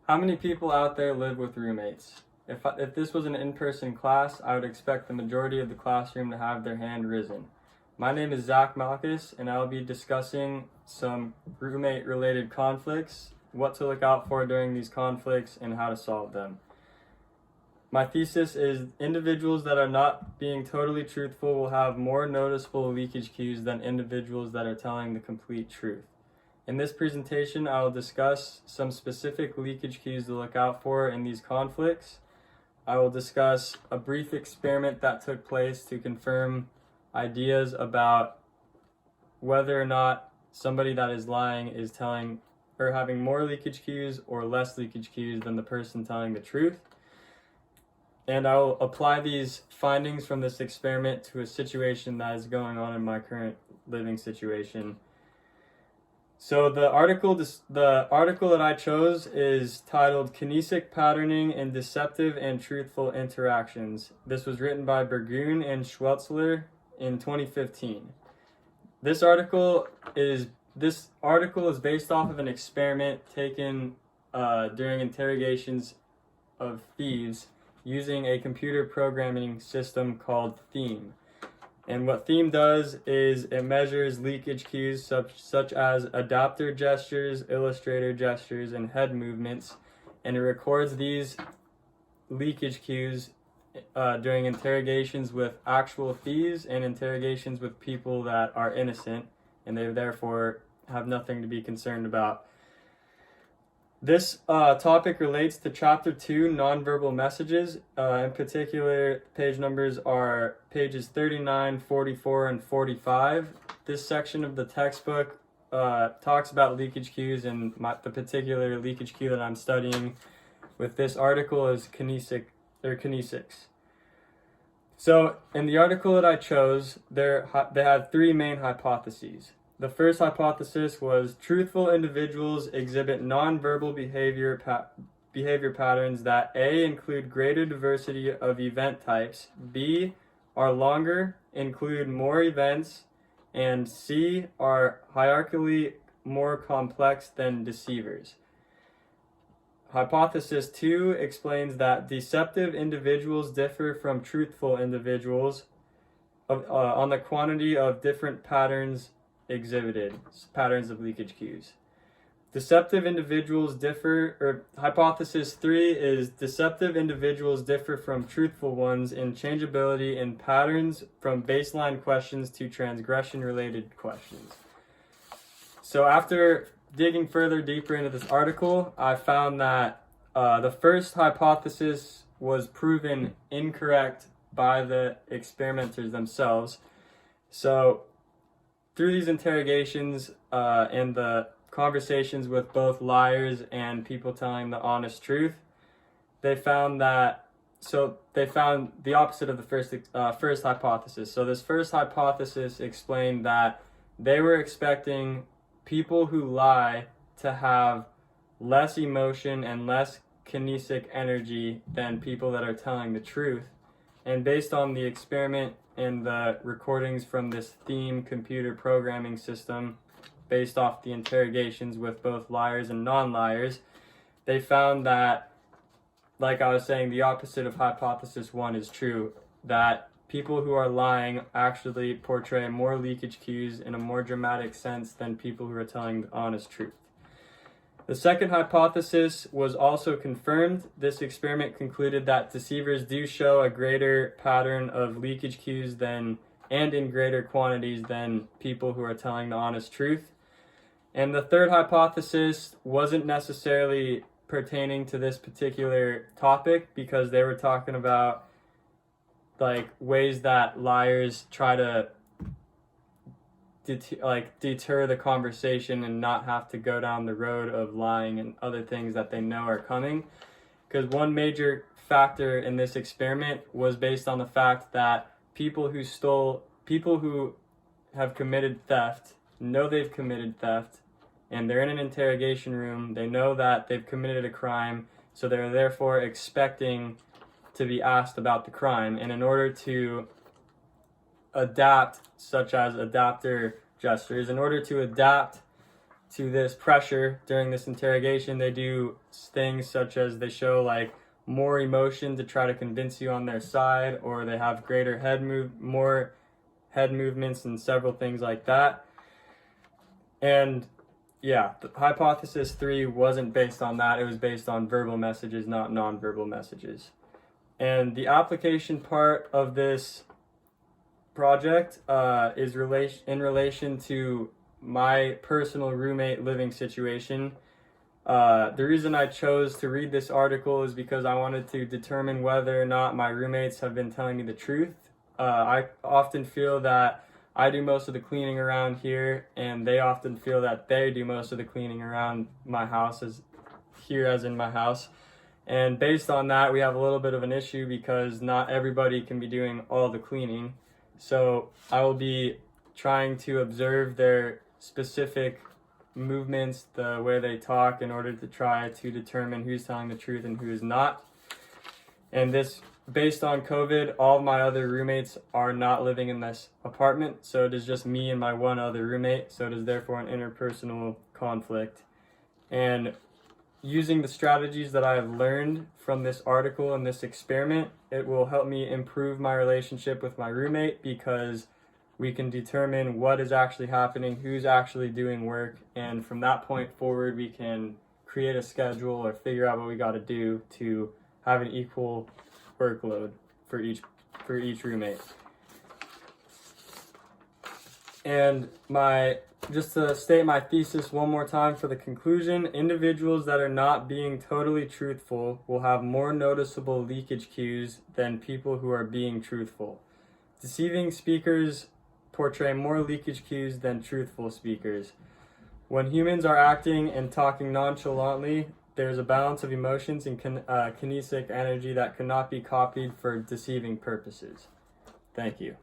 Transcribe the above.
How many people out there live with roommates? If this was an in-person class, I would expect the majority of the classroom to have their hand risen. My name is Zach Malkus, and I will be discussing some roommate-related conflicts, what to look out for during these conflicts, and how to solve them. My thesis is individuals that are not being totally truthful will have more noticeable leakage cues than individuals that are telling the complete truth. In this presentation, I will discuss some specific leakage cues to look out for in these conflicts. I will discuss a brief experiment that took place to confirm ideas about whether or not somebody that is lying is telling or having more leakage cues or less leakage cues than the person telling the truth. And I will apply these findings from this experiment to a situation that is going on in my current living situation. So the article that I chose is titled Kinesic Patterning in Deceptive and Truthful Interactions. This was written by Burgoon and Schwetzler in 2015. This article is based off of an experiment taken during interrogations of thieves using a computer programming system called Theme. And what Theme does is it measures leakage cues such as adapter gestures, illustrator gestures, and head movements, and it records these leakage cues during interrogations with actual thieves and interrogations with people that are innocent, and they therefore have nothing to be concerned about. This topic relates to Chapter 2, Nonverbal Messages. In particular, page numbers are pages 39, 44, and 45. This section of the textbook talks about leakage cues, and the particular leakage cue that I'm studying with this article is kinesics. So, in the article that I chose, they had three main hypotheses. The first hypothesis was truthful individuals exhibit nonverbal behavior patterns that A, include greater diversity of event types, B, are longer, include more events, and C, are hierarchically more complex than deceivers. Hypothesis 2 explains that deceptive individuals differ from truthful individuals on the quantity of different patterns exhibited, patterns of leakage cues. Deceptive individuals differ, or hypothesis 3 is deceptive individuals differ from truthful ones in changeability in patterns from baseline questions to transgression-related questions. So after digging further deeper into this article, I found that the first hypothesis was proven incorrect by the experimenters themselves. So through these interrogations and the conversations with both liars and people telling the honest truth, they found the opposite of the first hypothesis. So this first hypothesis explained that they were expecting people who lie to have less emotion and less kinesic energy than people that are telling the truth. And based on the experiment and the recordings from this Theme computer programming system, based off the interrogations with both liars and non-liars, they found that, like I was saying, the opposite of hypothesis 1 is true, that people who are lying actually portray more leakage cues in a more dramatic sense than people who are telling the honest truth. The second hypothesis was also confirmed. This experiment concluded that deceivers do show a greater pattern of leakage cues and in greater quantities than people who are telling the honest truth. And the third hypothesis wasn't necessarily pertaining to this particular topic, because they were talking about like ways that liars try to deter the conversation and not have to go down the road of lying and other things that they know are coming. Because one major factor in this experiment was based on the fact that people who have committed theft know they've committed theft, and they're in an interrogation room, they know that they've committed a crime, so they're therefore expecting to be asked about the crime. And in order to adapt, such as adapter gestures, in order to adapt to this pressure during this interrogation, they do things such as they show like more emotion to try to convince you on their side, or they have more head movements and several things like that. And yeah, the hypothesis 3 wasn't based on that. It was based on verbal messages, not nonverbal messages. And the application part of this project is in relation to my personal roommate living situation. The reason I chose to read this article is because I wanted to determine whether or not my roommates have been telling me the truth. I often feel that I do most of the cleaning around here, and they often feel that they do most of the cleaning around my house, as in my house. And based on that, we have a little bit of an issue because not everybody can be doing all the cleaning. So I will be trying to observe their specific movements, the way they talk, in order to try to determine who's telling the truth and who is not. And this, based on COVID, all of my other roommates are not living in this apartment, so it is just me and my one other roommate, so it is therefore an interpersonal conflict. And using the strategies that I have learned from this article and this experiment, it will help me improve my relationship with my roommate, because we can determine what is actually happening, who's actually doing work, and from that point forward, we can create a schedule or figure out what we got to do to have an equal workload for each roommate. And just to state my thesis one more time for the conclusion, individuals that are not being totally truthful will have more noticeable leakage cues than people who are being truthful. Deceiving speakers portray more leakage cues than truthful speakers. When humans are acting and talking nonchalantly, there's a balance of emotions and kinetic energy that cannot be copied for deceiving purposes. Thank you.